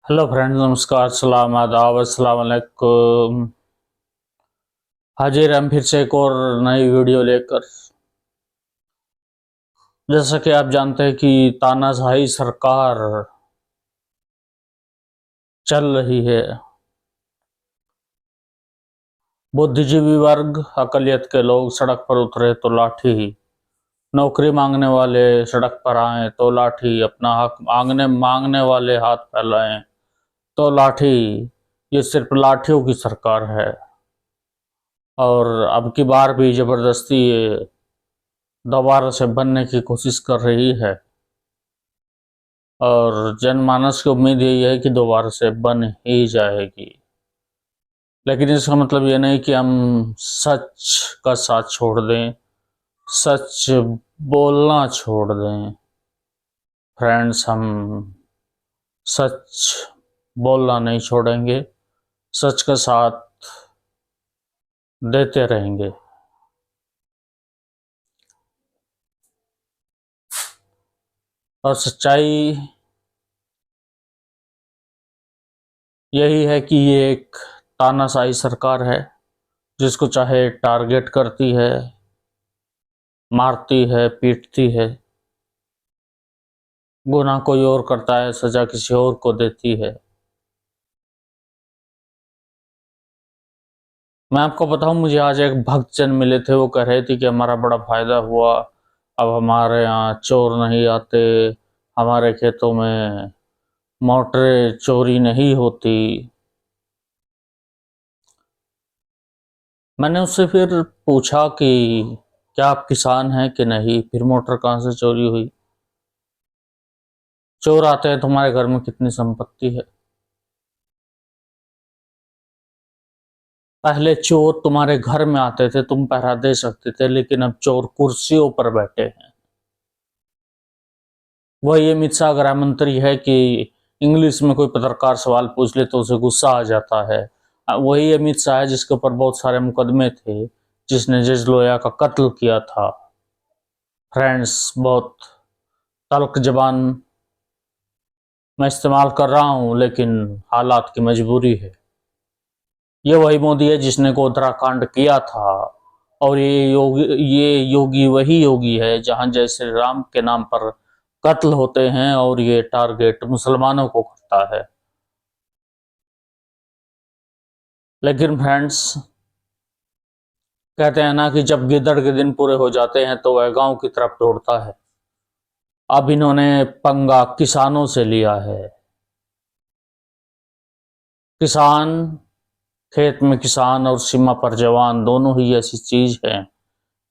Hello friends, नमस्कार, सलाम, आदाब, अस्सलाम वालेकुम। हाजिर हम फिर से एक और नई वीडियो लेकर। जैसा कि आप जानते हैं कि तानाशाही सरकार चल रही है। बुद्धिजीवी वर्ग, अकलियत के लोग सड़क पर उतरे तो लाठी, नौकरी मांगने वाले सड़क पर आए तो लाठी, अपना हक मांगने वाले हाथ फैलाएं तो लाठी। ये सिर्फ लाठियों की सरकार है और अब की बार भी जबरदस्ती ये दोबारा से बनने की कोशिश कर रही है और जनमानस की उम्मीद यही है कि दोबारा से बन ही जाएगी। लेकिन इसका मतलब ये नहीं कि हम सच का साथ छोड़ दें, सच बोलना छोड़ दें। फ्रेंड्स, हम सच बोलना नहीं छोड़ेंगे, सच का साथ देते रहेंगे। और सच्चाई यही है कि ये एक तानाशाही सरकार है, जिसको चाहे टारगेट करती है, मारती है, पीटती है। गुनाह कोई और करता है, सजा किसी और को देती है। मैं आपको बताऊं, मुझे आज एक भक्तजन मिले थे। वो कह रहे थे कि हमारा बड़ा फायदा हुआ, अब हमारे यहाँ चोर नहीं आते, हमारे खेतों में मोटरें चोरी नहीं होती। मैंने उससे फिर पूछा कि क्या आप किसान हैं कि नहीं, फिर मोटर कहाँ से चोरी हुई? चोर आते हैं, तुम्हारे घर में कितनी संपत्ति है? पहले चोर तुम्हारे घर में आते थे, तुम पहरा दे सकते थे, लेकिन अब चोर कुर्सियों पर बैठे हैं। वही अमित शाह गृह मंत्री है कि इंग्लिश में कोई पत्रकार सवाल पूछ ले तो उसे गुस्सा आ जाता है। वही अमित शाह है जिसके ऊपर बहुत सारे मुकदमे थे, जिसने जज लोया का कत्ल किया था। फ्रेंड्स, बहुत तल्ख जबान मैं इस्तेमाल कर रहा हूं, लेकिन हालात की मजबूरी है। ये वही मोदी है जिसने गोधरा कांड किया था, और ये योगी वही योगी है जहां जय श्री राम के नाम पर कत्ल होते हैं और ये टारगेट मुसलमानों को करता है। लेकिन फ्रेंड्स, कहते हैं ना कि जब गिदड़ के दिन पूरे हो जाते हैं तो वह गांव की तरफ दौड़ता है। अब इन्होंने पंगा किसानों से लिया है। किसान, खेत में किसान और सीमा पर जवान दोनों ही ऐसी चीज है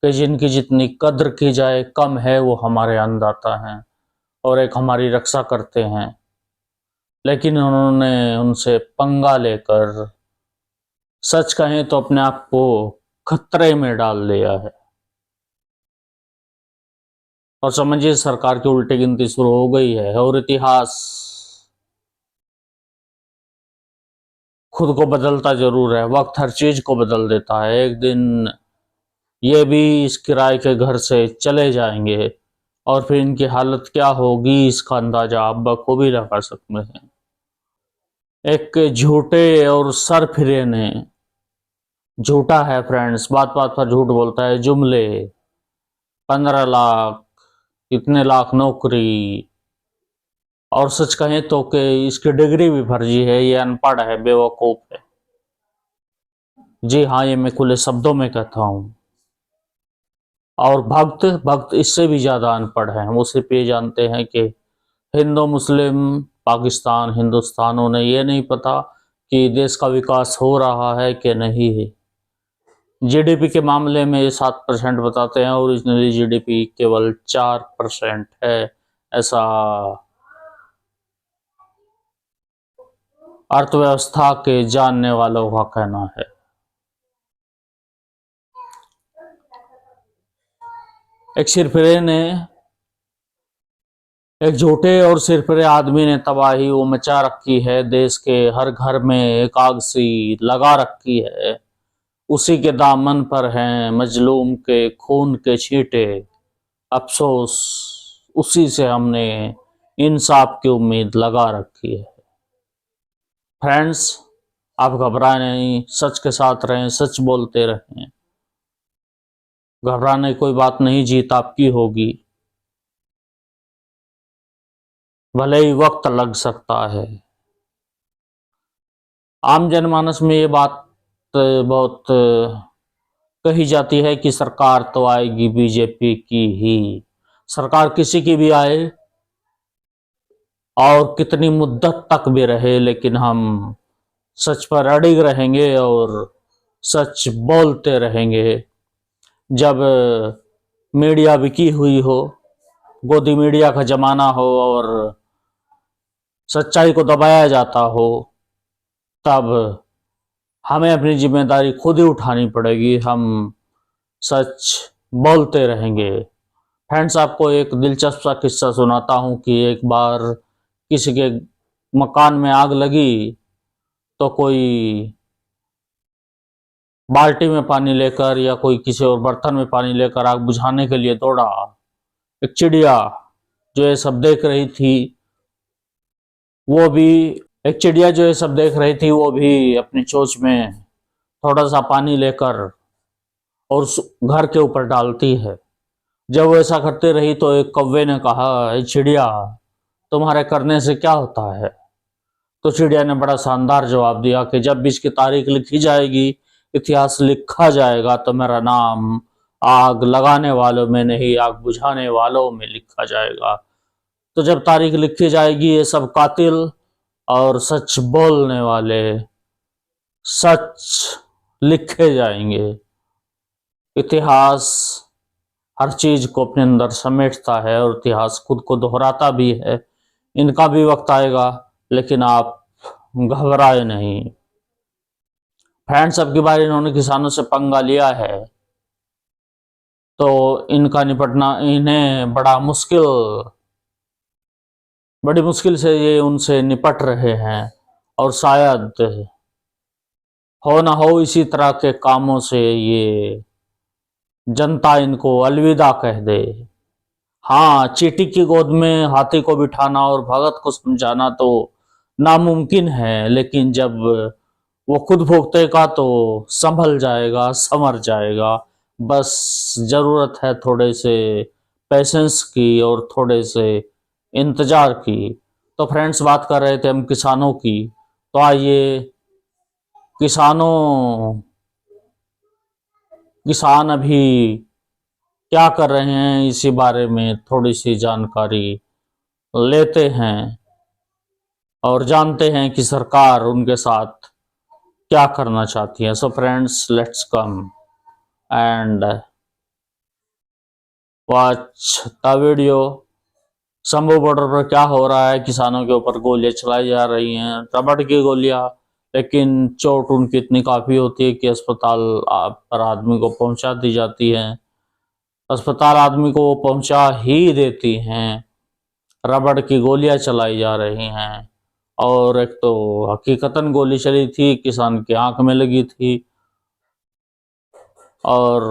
कि जिनकी जितनी कद्र की जाए कम है। वो हमारे अन्नदाता हैं और एक हमारी रक्षा करते हैं, लेकिन उन्होंने उनसे पंगा लेकर, सच कहें तो अपने आप को खतरे में डाल दिया है। और समझिए, सरकार की उल्टी गिनती शुरू हो गई है और इतिहास खुद को बदलता जरूर है। वक्त हर चीज को बदल देता है। एक दिन ये भी इस किराए के घर से चले जाएंगे और फिर इनकी हालत क्या होगी, इसका अंदाजा आप बखूबी लगा सकते हैं। एक झूठे और सरफिरे ने, झूठा है फ्रेंड्स, बात बात पर झूठ बोलता है, जुमले, 15 लाख, इतने लाख नौकरी, और सच कहें तो कि इसकी डिग्री भी फर्जी है, ये अनपढ़ है, बेवकूफ है। जी हाँ, ये मैं खुले शब्दों में कहता हूँ। और भक्त भक्त इससे भी ज्यादा अनपढ़ हैं। वो सिर्फ ये जानते हैं कि हिंदू मुस्लिम पाकिस्तान हिंदुस्तान, उन्हें ये नहीं पता कि देश का विकास हो रहा है कि नहीं है। जीडीपी के मामले में ये 7% बताते हैं, ओरिजिनली जीडीपी केवल 4% है, ऐसा अर्थव्यवस्था के जानने वालों का कहना है। एक सिरफिरे ने, एक झूठे और सिरफिरे आदमी ने तबाही वो मचा रखी है, देश के हर घर में एक आग सी लगा रखी है। उसी के दामन पर हैं मजलूम के खून के छींटे। अफसोस, उसी से हमने इंसाफ की उम्मीद लगा रखी है। फ्रेंड्स, आप घबराएं नहीं, सच के साथ रहें, सच बोलते रहें। घबराने की कोई बात नहीं, जीत आपकी होगी। भले ही वक्त लग सकता है। आम जनमानस में ये बात बहुत कही जाती है कि सरकार तो आएगी बीजेपी की ही। सरकार किसी की भी आए और कितनी मुद्दत तक भी रहे, लेकिन हम सच पर अड़िग रहेंगे और सच बोलते रहेंगे। जब मीडिया बिकी हुई हो, गोदी मीडिया का जमाना हो और सच्चाई को दबाया जाता हो, तब हमें अपनी जिम्मेदारी खुद ही उठानी पड़ेगी। हम सच बोलते रहेंगे। फ्रेंड्स, आपको एक दिलचस्प सा किस्सा सुनाता हूँ कि एक बार किसी के मकान में आग लगी तो कोई बाल्टी में पानी लेकर या कोई किसी और बर्तन में पानी लेकर आग बुझाने के लिए दौड़ा। एक चिड़िया जो ये सब देख रही थी, वो भी एक चिड़िया जो ये सब देख रही थी वो भी अपनी चोंच में थोड़ा सा पानी लेकर और उस घर के ऊपर डालती है। जब वो ऐसा करती रही तो एक कौवे ने कहा, "ए चिड़िया, तुम्हारे करने से क्या होता है?" तो चिड़िया ने बड़ा शानदार जवाब दिया कि जब भी इसकी तारीख लिखी जाएगी, इतिहास लिखा जाएगा, तो मेरा नाम आग लगाने वालों में नहीं, आग बुझाने वालों में लिखा जाएगा। तो जब तारीख लिखी जाएगी, ये सब कातिल और सच बोलने वाले सच लिखे जाएंगे। इतिहास हर चीज को अपने अंदर समेटता है और इतिहास खुद को दोहराता भी है। इनका भी वक्त आएगा, लेकिन आप घबराए नहीं। फ्रेंड्स, अब की बार इन्होंने किसानों से पंगा लिया है तो इनका निपटना इन्हें बड़ी मुश्किल से ये उनसे निपट रहे हैं। और शायद हो ना हो इसी तरह के कामों से ये जनता इनको अलविदा कह दे। हाँ, चींटी की गोद में हाथी को बिठाना और भगत को समझाना तो नामुमकिन है, लेकिन जब वो खुद भुगतेगा तो संभल जाएगा, संवर जाएगा। बस जरूरत है थोड़े से पेशेंस की और थोड़े से इंतजार की। तो फ्रेंड्स, बात कर रहे थे हम किसानों की, तो आइए किसानों किसान अभी क्या कर रहे हैं इसी बारे में थोड़ी सी जानकारी लेते हैं और जानते हैं कि सरकार उनके साथ क्या करना चाहती है। So friends, let's come and watch the video. Shambhu border पर क्या हो रहा है? किसानों के ऊपर गोलियां चलाई जा रही हैं, रबड़ की गोलियां, लेकिन चोट उनकी इतनी काफी होती है कि अस्पताल पर आदमी को पहुंचा दी जाती है। अस्पताल आदमी को पहुंचा ही देती हैं। रबड़ की गोलियां चलाई जा रही हैं और एक तो हकीकतन गोली चली थी, किसान की आंख में लगी थी। और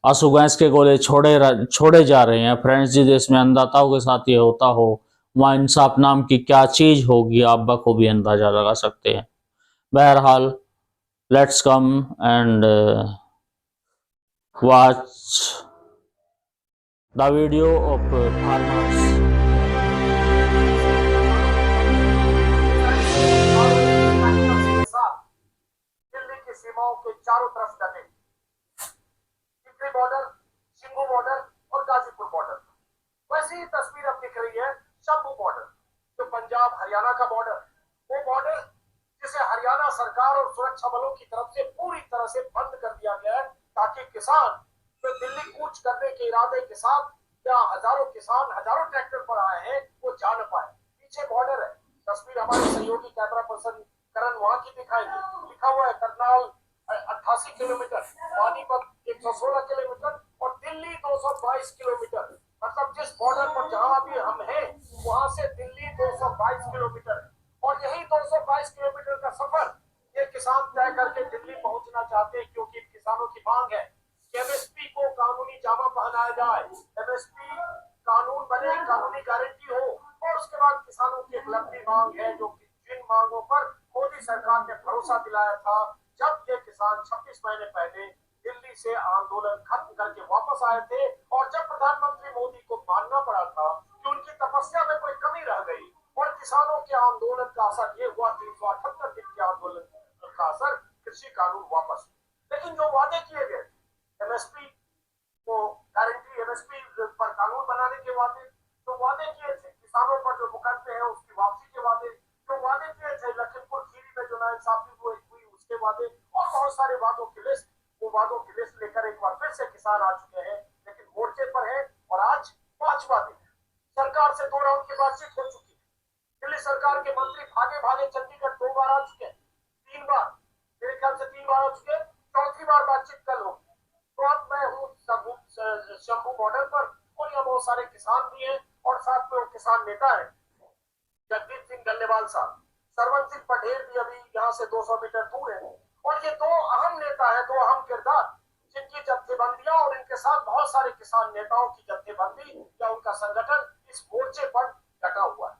आंसू गैस के गोले छोड़े जा रहे हैं। फ्रेंड्स, जिस देश में अन्नदाताओं के साथ ये होता हो, वहाँ इंसाफ नाम की क्या चीज होगी, आप बखूबी अंदाजा लगा सकते हैं। बहरहाल, let's come and watch the video of farmers. Delhi की सीमाओं के चारों तरफ डटे, टिकरी बॉर्डर, शिंगू बॉर्डर और गाजीपुर बॉर्डर। वैसी ही तस्वीर अब दिख रही है शंभू बॉर्डर, जो पंजाब हरियाणा का बॉर्डर, वो बॉर्डर जिसे हरियाणा सरकार और सुरक्षा बलों की तरफ से पूरी तरह से बंद कर दिया गया है, ताकि किसान जो दिल्ली कूच करने के इरादे के साथ या हजारों किसान हजारों ट्रैक्टर पर आए हैं, वो जा न पाए। पीछे बॉर्डर है, तस्वीर हमारे सहयोगी कैमरा पर्सन करण वहां की दिखाएंगे। लिखा हुआ है करनाल 88 किलोमीटर, पानीपत 116 किलोमीटर और दिल्ली 222 किलोमीटर। मतलब जिस बॉर्डर पर जहां भी हम हैं, वहां से दिल्ली 222 किलोमीटर है। और यही 222 किलोमीटर का सफर ये किसान तय करके दिल्ली पहुंचना चाहते हैं, क्योंकि किसानों की मांग है कि एमएसपी को कानूनी जामा पहनाया जाए, एमएसपी कानून बने, कानूनी गारंटी हो। और उसके बाद किसानों की एक लंबी मांग है, जो कि जिन मांगों पर मोदी सरकार ने भरोसा दिलाया था जब ये किसान 26 महीने पहले दिल्ली से आंदोलन खत्म करके वापस आए थे और जब प्रधानमंत्री मोदी को मानना पड़ा था कि उनकी तपस्या में कोई कमी रह गई और किसानों के आंदोलन का असर ये हुआ 378 दिन के आंदोलन का असर कृषि कानून वापस। लेकिन जो वादे किए गए एमएसपी को गारंटी, एमएसपी पर कानून बनाने के वादे, जो वादे किए थे किसानों पर जो मुकदमे हैं उसकी वापसी के वादे, जो वादे किए थे लखीमपुर खीरी में जो नाइंसाफी हुई उसके वादे और बहुत सारे वादों की लिस्ट, वो वादों की लिस्ट लेकर एक बार फिर से किसान आ चुके हैं, लेकिन मोर्चे पर है। और आज 5वां दिन है, सरकार से 2 राउंड की बातचीत हो चुकी है। दिल्ली सरकार के मंत्री भागे भागे चंडीगढ़ 2 बार आ चुके हैं, 3 बार, मेरे ख्याल से 3 बार आ चुके हैं, 4थी बार बातचीत कल होगी। तो अब मैं हूँ शंभू बॉर्डर पर और यहाँ बहुत सारे किसान भी हैं और साथ में वो किसान नेता है जगदीप सिंह डल्लेवाल साहब, सरवन सिंह पटेल भी अभी यहाँ से 200 मीटर दूर है। और ये 2 अहम नेता है, 2 अहम किरदार जिनकी जत्थेबंदियां और इनके साथ बहुत सारे किसान नेताओं की जत्थेबंदी या उनका संगठन इस मोर्चे पर डटा हुआ है।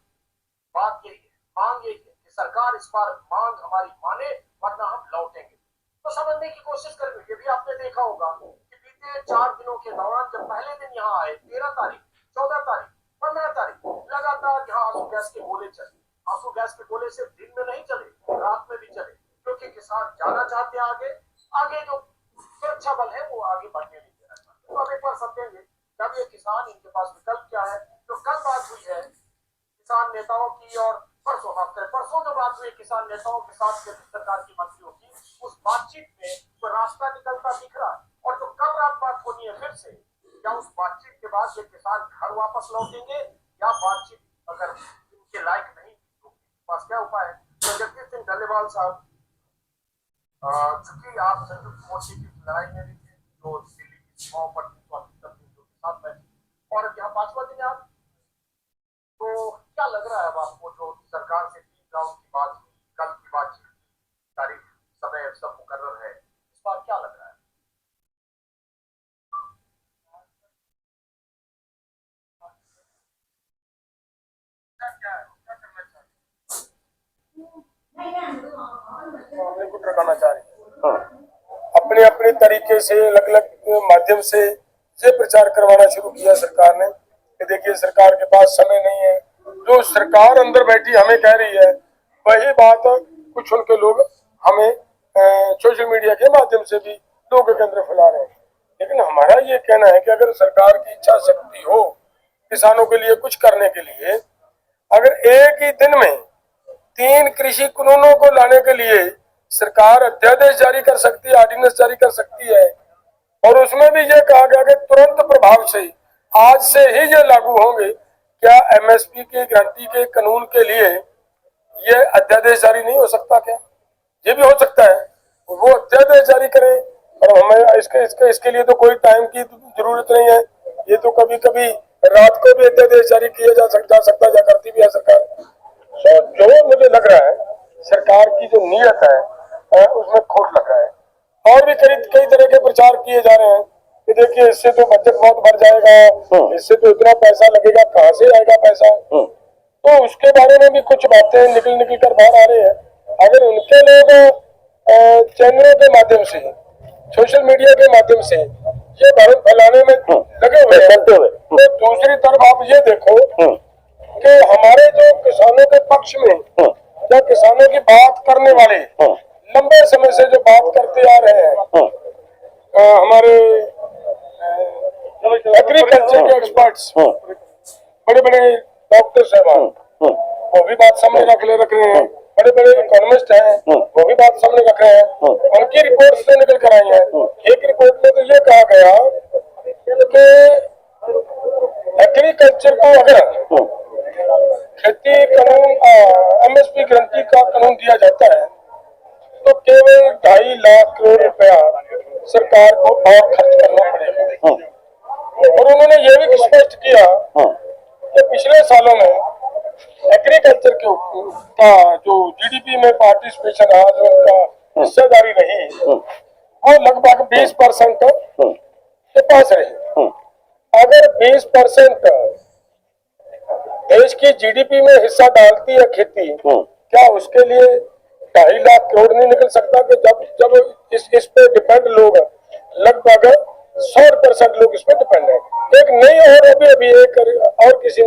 बात यही है, मांग यही है कि सरकार इस बार मांग हमारी माने वरना हम लौटेंगे। तो समझने की कोशिश करेंगे। ये भी आपने देखा होगा कि बीते 4 दिनों के दौरान जब पहले दिन यहाँ आए 13 तारीख, 14 तारीख, 15 तारीख लगातार यहाँ आंसू गैस के गोले चले। आंसू गैस के गोले से दिन में नहीं चले, रात में भी चले, क्योंकि किसान जाना चाहते हैं आगे जो सुरक्षा बल है वो आगे बढ़ने नहीं देना चाहते। तो अब एक बार समझेंगे जब ये किसान, इनके पास विकल्प क्या है। जो कल बात हुई है किसान नेताओं की और परसों जो बात हुई किसान नेताओं के साथ केंद्र सरकार की मंत्रियों की, उस बातचीत में तो रास्ता निकलता दिख रहा है। और जो कल रात बात होनी है फिर से, या उस बातचीत के बाद ये किसान घर वापस लौटेंगे या बातचीत अगर इनके लायक नहीं तो पास क्या उपाय है। तो जगदीप सिंह डल्लेवाल साहब, चूंकि आप संयुक्त मोर्चे की लड़ाई में भी थे जो दिल्ली की सीमाओं पर 378 दिन जो किसान बैठे और यहाँ 5वां दिन आप, तो क्या लग रहा है अब आपको जो सरकार से 3 राउंड की बात हुई, कल की बातचीत, तारीख, समय सब मुकर्रर है, इस बार क्या लग रहा है? करना चाह रहे हैं अपने अपने तरीके से अलग अलग माध्यम से ये प्रचार करवाना शुरू किया सरकार ने कि देखिए सरकार के पास समय नहीं है। जो सरकार अंदर बैठी हमें कह रही है वही बात कुछ उनके लोग हमें सोशल मीडिया के माध्यम से भी लोगों के अंदर फैला रहे हैं। लेकिन हमारा ये कहना है कि अगर सरकार की इच्छा शक्ति हो किसानों के लिए कुछ करने के लिए, अगर एक ही दिन में 3 कृषि कानूनों को लाने के लिए सरकार अध्यादेश जारी कर सकती है, ऑर्डिनेंस जारी कर सकती है, और उसमें भी ये कहा गया कि तुरंत प्रभाव से आज से ही ये लागू होंगे। क्या एमएसपी की गारंटी के कानून के लिए ये अध्यादेश जारी नहीं हो सकता? क्या ये भी हो सकता है? वो अध्यादेश जारी करें और हमें इसके लिए तो कोई टाइम की जरूरत नहीं है। ये तो कभी कभी रात को भी अध्यादेश जारी किया जा सकता जा करती भी है सरकार। जो मुझे लग रहा है सरकार की जो नीयत है उसमें खोट लग रहा है। और भी कई तरह के प्रचार किए जा रहे हैं कि देखिए इससे तो बजट बहुत बढ़ जाएगा, इससे तो इतना पैसा लगेगा, कहाँ से आएगा पैसा। तो उसके बारे में भी कुछ बातें निकल कर बाहर आ रही है। अगर उनके लोग चैनलों के माध्यम से, सोशल मीडिया के माध्यम से ये भ्रम फैलाने में लगे हुए हैं, तो दूसरी तरफ आप ये देखो कि हमारे जो किसानों के पक्ष में या किसानों की बात करने वाले लंबे समय से जो बात करते आ रहे हैं, हमारे एग्रीकल्चर के एक्सपर्ट्स, बड़े बड़े डॉक्टर साहब, वो भी बात सामने रख रहे हैं। बड़े बड़े इकोनॉमिस्ट हैं, वो भी बात सामने रख रहे हैं। उनकी रिपोर्ट से निकल कर आई है। एक रिपोर्ट में तो ये कहा गया कि एग्रीकल्चर को अगर खेती कानून एमएसपी गारंटी का कानून दिया जाता है तो केवल 2.5 लाख करोड़ रुपया सरकार को और खर्च करना पड़ेगा। और उन्होंने ये भी स्पष्ट किया कि पिछले सालों में एग्रीकल्चर का जो जीडीपी में पार्टिसिपेशन रहा, जो उनका हिस्सेदारी रही, वो लगभग 20% के पास रही। अगर 20% देश की जीडीपी में हिस्सा डालती है खेती, क्या उसके लिए 2.5 लाख करोड़ नहीं निकल सकता? कि जब इस पे डिपेंड लोग लगभग 100% लोग इस पे डिपेंड है। एक नहीं, और अभी एक और किसी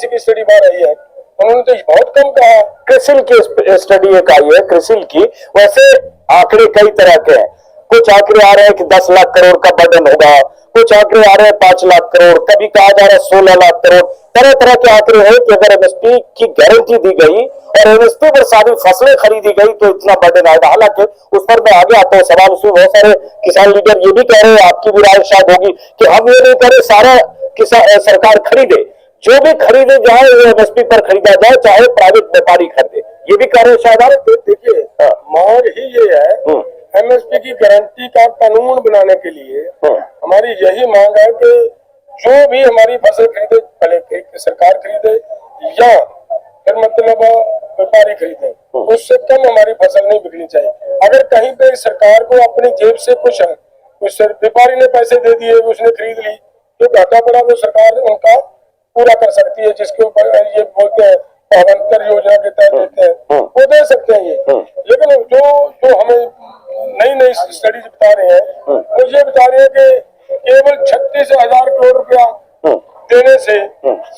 की स्टडी बाहर आई है, उन्होंने तो बहुत कम कहा। क्रिसिल की स्टडी एक आई है, क्रिसिल की। वैसे आंकड़े कई तरह के हैं। कुछ आंकड़े आ रहे हैं कि 10 लाख करोड़ का बर्डन होगा, कुछ आंकड़े आ रहे हैं 5 लाख करोड़, कभी कहा जा रहा है 16 लाख करोड़। तरह तरह के आंकड़े हैं कि अगर एमएसपी की गारंटी दी गई और एमएसपी पर सारी फसलें खरीदी गई तो इतना बर्डन आएगा। हालांकि उस पर मैं आगे आता हूं सवाल। उसमें बहुत सारे किसान लीडर ये भी कह रहे हैं, आपकी भी राय शायद होगी, कि हम ये नहीं करें सारा किसान सरकार खरीदे, जो भी खरीदे जाए वो एमएसपी पर खरीदा जाए, चाहे प्राइवेट व्यापारी खरीदे, ये भी कह रहे हैं शायद आप। देखिए, मांग ही ये है, एमएसपी की गारंटी का कानून बनाने के लिए हमारी यही मांग है कि जो भी हमारी फसल खरीदे, पहले सरकार खरीदे या फिर मतलब व्यापारी खरीदे, उससे कम हमारी फसल नहीं बिकनी चाहिए। अगर कहीं पे सरकार को अपनी जेब से कुछ व्यापारी ने पैसे दे दिए, उसने खरीद ली, तो घाटा पड़ा वो सरकार उनका पूरा कर सकती है, जिसके ऊपर ये बोलते हैं पावंतर योजना के तहत देते हैं, वो दे सकते हैं ये। लेकिन जो हमें नई स्टडीज बता रहे हैं, वो ये बता रहे हैं कि केवल 36,000 करोड़ रुपया देने से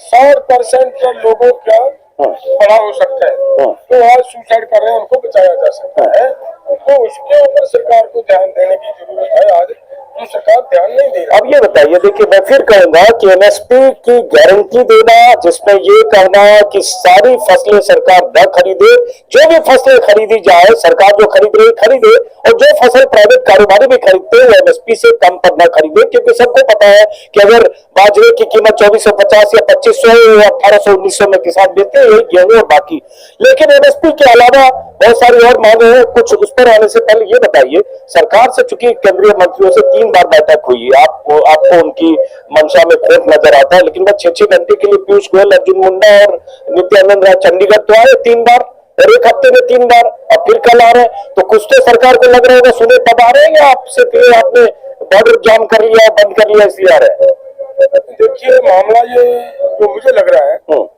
60% लोगों का बड़ा हो सकता है। तो आज सुसाइड कर रहे हैं, उनको बचाया जा सकता है। तो उसके ऊपर सरकार को ध्यान देने की जरूरत है आज, तो सरकार ध्यान नहीं दे रही। अब ये बताइए, देखिए मैं फिर कहूंगा कि एमएसपी की गारंटी देना, जिसमें ये कहना कि सारी फसलें सरकार न खरीदे, जो भी फसलें खरीदी जाए सरकार जो खरीद रही खरीदे, और जो फसल प्राइवेट कारोबारी भी खरीदते हैं एमएसपी से कम पर न खरीदे, क्योंकि सबको पता है कि अगर बाजरे की कीमत 2450 या 2500 या 1800-1900 में किसान देते हैं, यही गेहूं और बाकी। लेकिन एमएसपी के अलावा बहुत सारी और मांगे हैं, कुछ उस पर आने से पहले ये बताइए, सरकार से चूंकि केंद्रीय मंत्रियों से 3 बार बैठक हुई, आपको उनकी मंशा में खोट नजर आता है, लेकिन वह 6-6 घंटे के लिए पीयूष गोयल, अर्जुन मुंडा और नित्यानंद राय चंडीगढ़ तो आए 3 बार, और एक हफ्ते में 3 बार, और फिर कल आ रहे हैं। तो कुछ तो सरकार को लग रहा होगा सुने तब आ रहे हैं, या आपसे फिर आपने बॉर्डर जाम कर लिया, बंद कर लिया, इसलिए आ रहे हैं? देखिए, मामला ये जो मुझे लग रहा है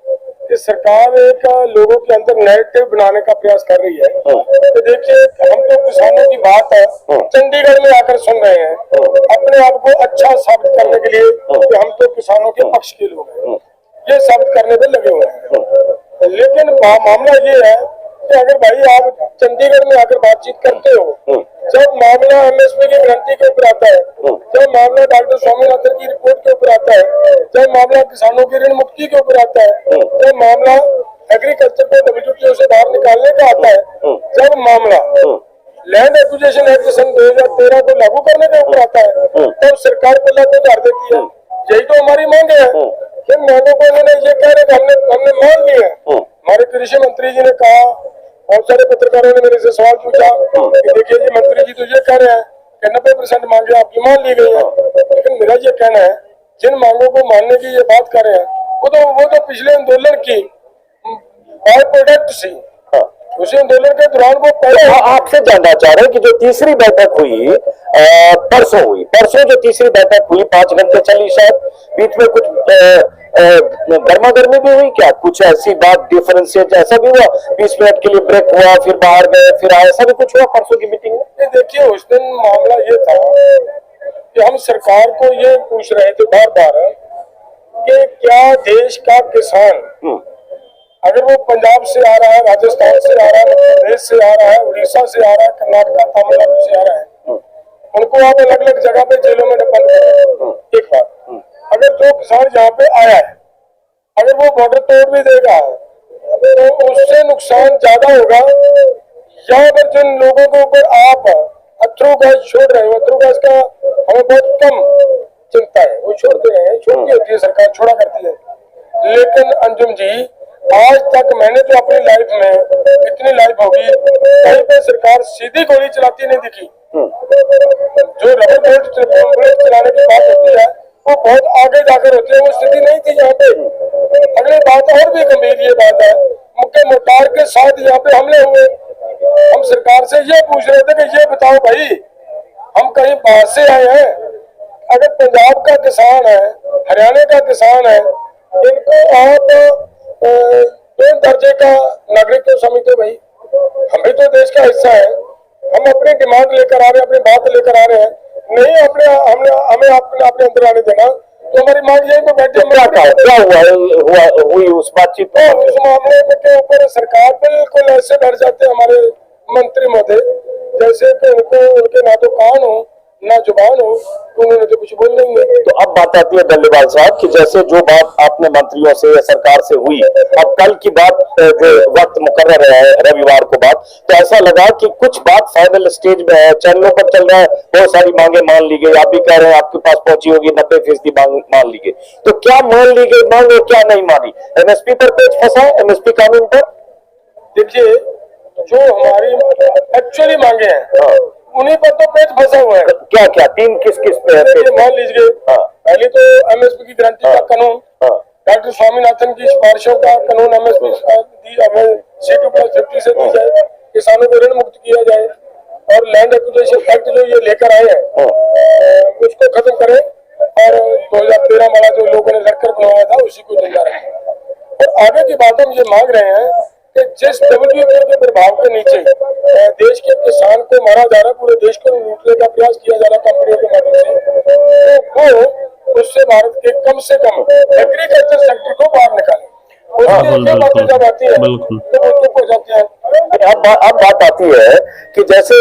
कि सरकार एक लोगों के अंदर नैरेटिव बनाने का प्रयास कर रही है। तो देखिए, हम तो किसानों की बात है चंडीगढ़ में आकर सुन रहे हैं, अपने आप को अच्छा साबित करने के लिए कि हम तो किसानों के पक्ष के लोग हैं, ये साबित करने पे लगे हुए हैं। लेकिन मामला ये है कि अगर भाई आप चंडीगढ़ में आकर बातचीत करते हो, जब मामला एमएसपी की गारंटी के ऊपर आता है, जब मामला डॉक्टर स्वामीनाथन की रिपोर्ट के ऊपर आता है, जब मामला किसानों की ऋण मुक्ति के ऊपर आता है, जब मामला एग्रीकल्चर को डब्ल्यूटीओ से बाहर निकालने का आता है, जब मामला लैंड एक्विजिशन एक्ट सन 2013 को लागू करने के ऊपर आता है, तब सरकार पल्ला को झाड़ देती है। यही तो हमारी मांग है। इन मांगों को इन्होंने ये कह रहे हमने मान ली है। हमारे कृषि मंत्री जी ने कहा, बहुत सारे पत्रकारों ने मेरे से सवाल पूछा कि देखिए जी, मंत्री जी तो ये कह रहे हैं कि 90% मांगे आपकी मान ली गई है। लेकिन मेरा ये कहना है, जिन मांगों को मानने की ये बात कर रहे हैं, वो तो पिछले आंदोलन की बाय प्रोडक्ट थी। उसी आंदोलन के दौरान वो पहले आपसे जानना चाह रहे हैं कि जो तीसरी बैठक हुई परसों जो तीसरी बैठक हुई 5 घंटे चली, शायद बीच में कुछ गर्मा गर्मी भी हुई क्या? कुछ ऐसी बात डिफरेंशिएट ऐसा भी हुआ, 20 मिनट के लिए ब्रेक हुआ, फिर बाहर गए, फिर आए, ऐसा भी कुछ हुआ परसों की मीटिंग में? देखिए, उस दिन मामला ये था कि हम सरकार को ये पूछ रहे थे बार बार कि क्या देश का किसान, अगर वो पंजाब से आ रहा है, राजस्थान से आ रहा है, मध्य प्रदेश से आ रहा है, उड़ीसा से आ रहा है, कर्नाटका, तमिलनाडु से आ रहा है, उनको आप अलग अलग जगह पे जेलों में बंद कर रहे हैं। एक बात, अगर जो किसान यहाँ पे आया है, अगर वो बॉर्डर तोड़ भी देगा तो उससे नुकसान ज्यादा होगा, या फिर जिन लोगों के ऊपर आप अथरू गैस छोड़ रहे हो, अथरू गैस का हमें बहुत कम चिंता है, वो छोड़ते हैं, छोड़ती होती है सरकार, छोड़ा करती है। लेकिन अंजुम जी, आज तक मैंने जो अपनी लाइफ में इतनी लाइफ होगी, कहीं पे सरकार सीधी गोली चलाती नहीं दिखी। जो रबर बुलेट चलाने की बात होती है, वो बहुत आगे जाकर होती है, वो स्थिति नहीं थी यहाँ पे। अगली बात और भी गंभीर ये बात है, मुक्के मोर्टार के साथ यहाँ पे हमले हुए। हम सरकार से ये पूछ रहे थे कि ये बताओ भाई, हम कहीं बाहर से आए हैं, अगर पंजाब का किसान है, हरियाणा का किसान है, इनको आप तो दर्जे का नागरिक तो समझते भाई, हम भी तो देश का हिस्सा है, हम अपनी डिमांड लेकर आ रहे हैं, अपनी बात लेकर आ रहे हैं, नहीं अपने हमें अपने अंदर आने देना, तो हमारी मांग यही पे बैठे। क्या हुई उस बातचीत तो उस मामले के ऊपर सरकार बिल्कुल ऐसे डर जाते हैं हमारे मंत्री महोदय, जैसे कि उनको उनके ना तो कान हो ना जुबान हो, तो उन्होंने तो कुछ बोल नहीं है। तो अब बात आती है डल्लेवाल साहब कि जैसे जो बात आपने मंत्रियों से या सरकार से हुई, अब कल की बात जो वक्त मुकर्रर है रविवार को बात, तो ऐसा लगा कि कुछ बात फाइनल स्टेज में है, चैनलों पर चल रहा है, बहुत सारी मांगे मान ली गई, आप भी कह रहे हैं आपके पास पहुंची होगी 90% मांग मान ली गई, तो क्या मान ली गई मांग और क्या नहीं मानी? एमएसपी पर पेच फंसा, एमएसपी कानून पर। देखिए, जो हमारी एक्चुअली मांगे हैं उन्हीं पर तो पेच फंसा हुआ है। क्या क्या तीन किस पे है? मान लीजिए, पहले तो एमएसपी की गारंटी का कानून, डॉक्टर स्वामीनाथन की सिफारिशों का कानून, एमएसपी C2+50 से दी जाए, किसानों को ऋण मुक्त किया जाए, और लैंड एक्विजिशन एक्ट जो ये लेकर आए हैं उसको खत्म करें, और 2013 वाला जो लोगों ने लड़कर बनवाया था उसी को तैयार रखें। और आगे की बात हम ये मांग रहे हैं कि जिस WTO के प्रभाव के नीचे देश के किसान को मारा जा रहा है, पूरे देश को लूटने का प्रयास किया जा रहा है कंपनियों के माध्यम से, तो वो उससे भारत के कम से कम एग्रीकल्चर सेक्टर को बाहर निकाले। उसकी बातें जब आती है तो वो चुप हो जाते हैं। अब बात आती है कि जैसे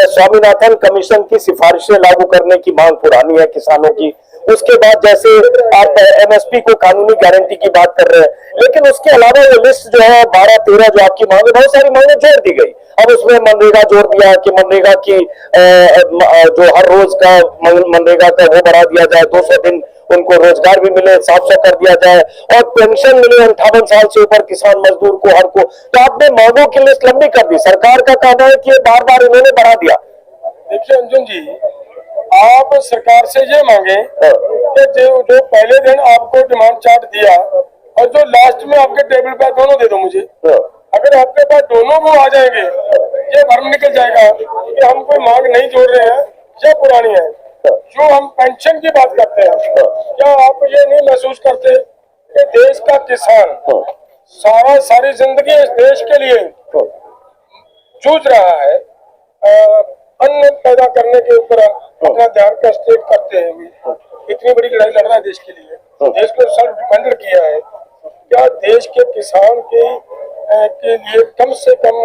स्वामीनाथन कमीशन की सिफारिशें लागू करने की मांग पुरानी है किसानों की, उसके बाद जैसे आप एमएसपी को कानूनी गारंटी की बात कर रहे हैं, लेकिन उसके अलावा वो लिस्ट जो है 12-13 जो आपकी मांगे, बहुत सारी मांगे जोड़ दी गई। अब उसमें मनरेगा जोड़ दिया कि मनरेगा की जो हर रोज का मनरेगा का वो बढ़ा दिया जाए, 200 दिन उनको रोजगार भी मिले, 700 कर दिया जाए, और पेंशन मिले 58 साल से ऊपर किसान मजदूर को हर को। तो आपने मांगों की लिस्ट लंबी कर दी, सरकार का कहना है कि बार बार इन्होंने बढ़ा दिया। देखिए अंजुम जी, आप सरकार से ये मांगे कि जो पहले दिन आपको डिमांड चार्ट दिया और जो लास्ट में आपके टेबल पर दोनों दे दो मुझे। अगर आपके पास दोनों वो आ जाएंगे, ये भरम निकल जाएगा कि हम कोई मांग नहीं जोड़ रहे हैं, ये पुरानी है। जो हम पेंशन की बात करते हैं, क्या आप ये नहीं महसूस करते कि देश का किसान सारी जिंदगी इस देश के लिए जूझ रहा है, अन्न पैदा करने के ऊपर अपना ध्यान केंद्रित करते हुए इतनी बड़ी लड़ाई लड़ रहा है देश के लिए, देश को सेल्फ डिपेंडेंट किया है। क्या देश के किसान के लिए कम से कम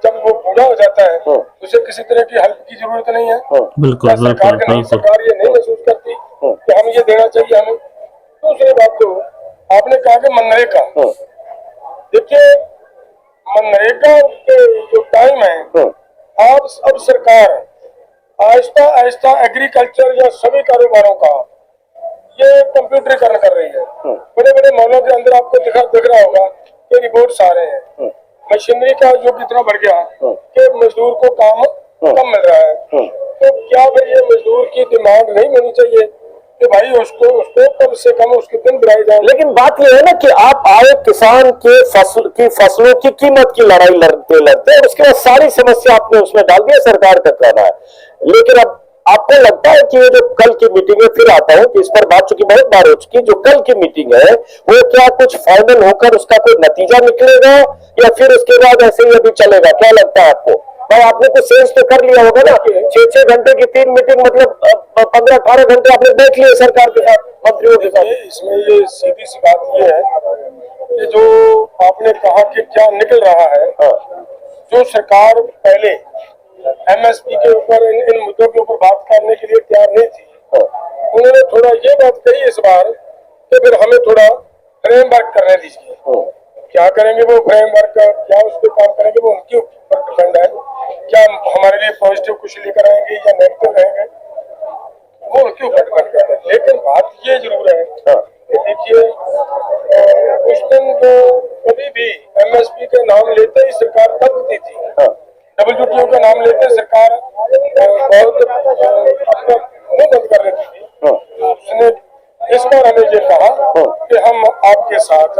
जब वो बूढ़ा हो जाता है उसे किसी तरह की हेल्प की जरूरत नहीं है? बिल्कुल सरकार ये नहीं महसूस करती कि हम ये देना चाहिए हमें? दूसरी बात, तो आपने कहा कि मनरेगा, देखिए मनरेगा के जो टाइम है, अब सरकार आहिस्ता आहिस्ता एग्रीकल्चर या सभी कारोबारों का ये कंप्यूटरीकरण कर रही है। बड़े बड़े मॉलों के अंदर आपको दिख रहा होगा कि रिपोर्ट्स आ रहे हैं, मशीनरी का जो कितना बढ़ गया कि मजदूर को काम कम मिल रहा है। तो क्या भाई ये मजदूर की डिमांड नहीं होनी चाहिए कि भाई उसको कम से कम उसके दिन बढ़ाई जाए? लेकिन बात यह है ना कि आप आए किसान के फसलों की कीमत की लड़ाई लड़ते और उसके बाद सारी समस्या आपने उसमें डाल दिया, सरकार का कहना है। लेकिन अब आपको लगता है कि ये जो कल की मीटिंग है, फिर आता हूं कि इस पर बात चुकी बहुत बार हो चुकी, जो कल की मीटिंग है वो क्या कुछ फाइनल होकर उसका कोई नतीजा निकलेगा या फिर उसके बाद ऐसे ही अभी चलेगा? क्या लगता है आपको? भाई आपने कुछ सेंस तो कर लिया होगा ना, 6-6 घंटे की 3 मीटिंग, मतलब 15-18 घंटे आपने देख लिए सरकार के साथ, मंत्रियों के साथ। इसमें ये सीधी सी बात ये है कि जो आपने कहा कि क्या निकल रहा है, जो सरकार पहले एमएसपी के ऊपर इन मुद्दों के ऊपर बात करने के लिए तैयार नहीं थी, उन्होंने थोड़ा ये बात कही इस बार कि फिर हमें थोड़ा फ्रेमवर्क करने दीजिए। क्या करेंगे वो फ्रेमवर्क, क्या उस पर काम करेंगे, वो उनके ऊपर डिपेंड है। क्या हमारे लिए पॉजिटिव कुछ लेकर आएंगे या नेगेटिव रहेंगे, वो उनके ऊपर डिपेंड करते हैं। लेकिन बात ये जरूर है कि देखिए, उस दिन जो कभी भी एमएसपी के नाम लेते ही सरकार तकती थी, WTO का नाम लेते सरकार बहुत अपना मुंह बंद कर लेती थी। उसने इस बार हमें ये कहा कि हम आपके साथ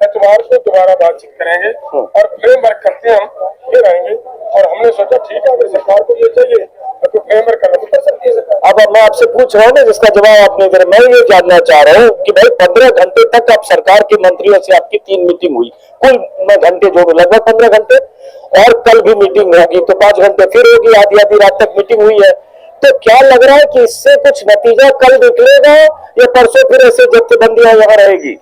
एतवार को दोबारा बातचीत करेंगे और फ्रेमवर्क करते हैं, हम फिर आएंगे। और हमने सोचा ठीक है, अगर सरकार को ये चाहिए तो फ्रेमवर्क करना तो कर सकती है सरकार। अब मैं आपसे पूछ रहा हूँ ना, जिसका जवाब आपने दे, मैं ये जानना चाह रहा हूँ कि भाई 15 घंटे तक अब सरकार के मंत्रियों से आपकी 3 मीटिंग हुई, कुल घंटे जोड़ लगभग 15 घंटे, और कल भी मीटिंग होगी तो 5 घंटे फिर होगी, आधी आधी रात तक मीटिंग हुई है। तो क्या लग रहा है कि इससे कुछ नतीजा कल निकलेगा या परसों फिर ऐसे जत्थेबंदियां यहाँ रहेगी?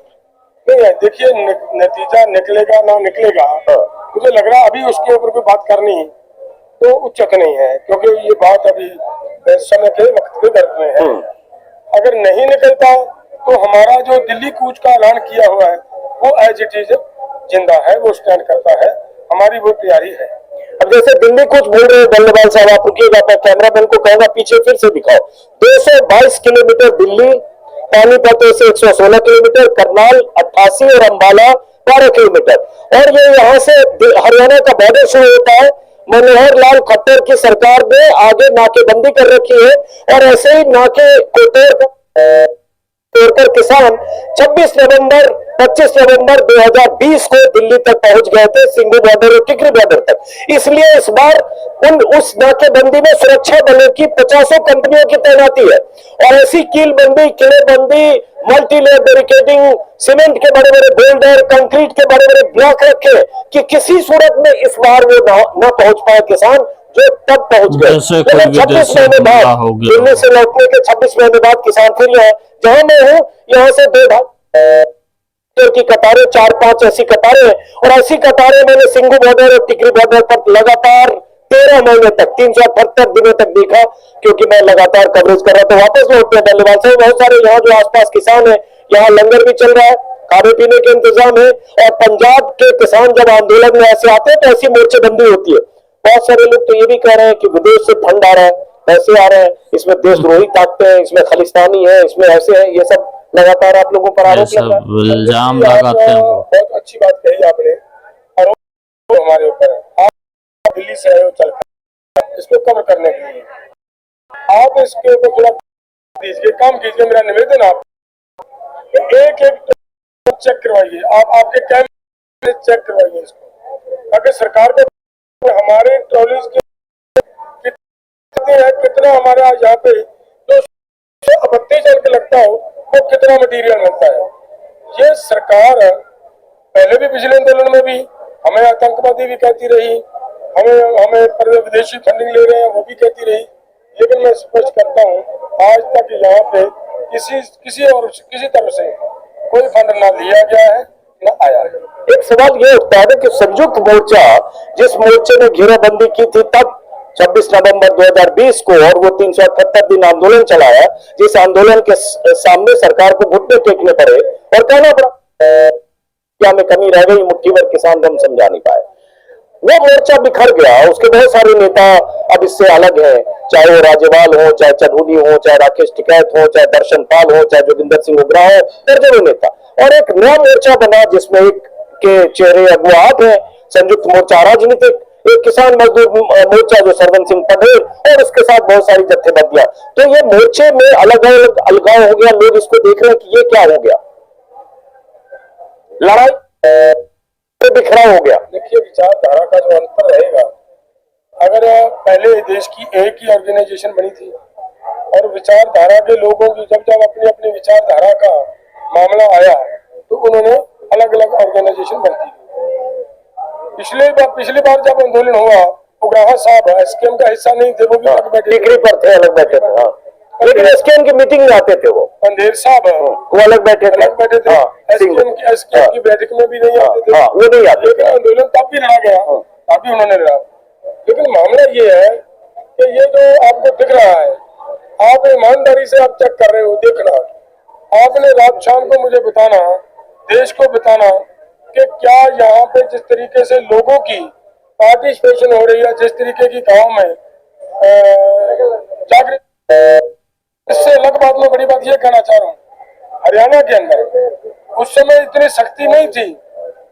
नहीं है, देखिए नतीजा निकलेगा ना निकलेगा, मुझे लग रहा है अभी उसके ऊपर कोई बात करनी तो उचित नहीं है, क्योंकि ये बात अभी समय के वक्त के दर्द में है। अगर नहीं निकलता तो हमारा जो दिल्ली कूच का ऐलान किया हुआ है वो एज इट इज जिंदा है, वो स्टैंड करता है, हमारी वो तैयारी है। अब जैसे दिल्ली कुछ बोल रहे हैं दंडपाल साहब, आप रुकिएगा, मैं कैमरामैन को कहूंगा पीछे फिर से दिखाओ। 222 किलोमीटर दिल्ली, पानीपत से 116 किलोमीटर, करनाल 88 और अंबाला 12 किलोमीटर, और ये यहाँ से हरियाणा का बॉर्डर शुरू होता है। मनोहर लाल खट्टर की सरकार ने आगे नाकेबंदी कर रखी है, और ऐसे ही नाके को तोड़कर किसान 26 नवंबर 25 नवंबर 2020 को दिल्ली तक पहुंच गए थे, सिंघू बॉर्डर और टिकरी बॉर्डर तक। इसलिए इस बार उस नाकेबंदी में सुरक्षा बलों की 50 कंपनियों की तैनाती है, और ऐसी कीलबंदी, किलेबंदी, मल्टी लेयर बैरिकेडिंग, सीमेंट के बड़े बड़े बोल्डर, कंक्रीट के बड़े बड़े ब्लॉक रखे कि किसी सूरत में इस बार वो न पहुंच पाए किसान, जो तब पहुंच गए। 26 महीने बाद दिल्ली से लौटने के 26 महीने बाद किसान फिर यहाँ, जहां मैं हूं यहाँ से 2 भाग की कतारें, 4-5 ऐसी कतारें, और ऐसी कतारें मैंने सिंघू बॉर्डर और टिकरी बॉर्डर पर लगातार 13 महीने तक 378 दिनों तक देखा, क्योंकि मैं लगातार कवरेज कर रहा था। वापस लौटते हैं धन्यवाद साहब, बहुत सारे यहाँ जो आसपास किसान है, यहाँ लंगर भी चल रहा है, खाने पीने के इंतजाम है, और पंजाब के किसान जब आंदोलन में ऐसे आते हैं तो ऐसी मोर्चेबंदी होती है। बहुत सारे लोग तो ये भी कह रहे हैं कि विदेश से फंड आ रहा है, पैसे आ रहे हैं, इसमें देशद्रोही ताकतें हैं, इसमें खालिस्तानी है, इसमें ऐसे है, ये सब लगातार आप लोगों पर आरोप लग रहा है, इल्जाम लगाते हैं। बहुत अच्छी बात कही आपने, और हमारे ऊपर है। आप दिल्ली से आए हो चलकर इसको कवर करने के लिए, आप इसके ऊपर थोड़ा दीजिए, काम कीजिए। मेरा निवेदन आप एक चेक करवाइए, आप आपके कैमरे चेक करवाइए इसको, ताकि सरकार को हमारे ट्रॉलीज के कितना हमारे यहाँ पे जो 32 जन के लगता हो वो कितना मटेरियल मिलता है। ये सरकार पहले भी पिछले आंदोलन में भी हमें आतंकवादी भी कहती रही, हमें विदेशी फंडिंग ले रहे हैं वो भी कहती रही, लेकिन मैं स्पष्ट करता हूँ आज तक यहाँ पे किसी तरह से कोई फंड ना लिया गया है न आया है। एक सवाल ये उठता है कि संयुक्त मोर्चा जिस मोर्चे ने घेराबंदी की थी तब 26 नवंबर 2020 को, और वो 378 दिन आंदोलन चलाया, जिस आंदोलन के सामने सरकार को घुटने टेकने पड़े और कहना पड़ा क्या में कमी रह गई, मुट्ठी भर किसान को हम समझा नहीं पाए। वो मोर्चा बिखर गया, उसके बहुत सारे नेता अब इससे अलग हैं, चाहे वो राज्यपाल हो, चाहे चन्हूनी हो, चाहे राकेश टिकैत हो, चाहे दर्शन पाल हो, चाहे जोगिंदर सिंह उग्रा हो, दर्जनों नेता, और एक नया मोर्चा बना जिसमें एक के चेहरे अगुआ आप हैं, संयुक्त मोर्चा राजनीतिक, एक किसान मजदूर मोर्चा जो सरवन सिंह पटेल, और उसके साथ बहुत सारी जत्थेबंदियां। तो ये मोर्चे में अलग अलग अलगाव हो गया, लोग इसको देख रहे हैं कि ये क्या हो गया, लड़ाई बिखरा हो गया। देखिए विचारधारा का जो अंतर रहेगा, अगर पहले देश की एक ही ऑर्गेनाइजेशन बनी थी और विचारधारा के लोगों की जब अपनी अपनी विचारधारा का मामला आया तो उन्होंने अलग अलग ऑर्गेनाइजेशन बनती थी। पिछली बार जब आंदोलन हुआ, उग्राहा साहब एसकेएम का हिस्सा नहीं थे, वो भी अलग बैठे टिकरी पर थे, अलग बैठे थे, हाँ। लेकिन एसकेएम की मीटिंग में आते थे वो, अंधेर साहब वो अलग बैठे थे, एसकेएम की बैठक में भी नहीं आते थे, वो नहीं आते, लेकिन आंदोलन तब भी लड़ा गया, तब भी उन्होंने लड़ा। लेकिन मामला ये है कि ये जो आपको दिख रहा है, आप ईमानदारी से आप चेक कर रहे हो, देखना, आपने रात शाम को मुझे बताना, देश को बताना कि क्या यहाँ पे जिस तरीके से लोगों की पार्टिसिपेशन हो रही है, जिस तरीके की गांव में जागृत, इससे अलग बात में बड़ी बात ये कहना चाह रहा हूँ, हरियाणा के अंदर उस समय इतनी शक्ति नहीं थी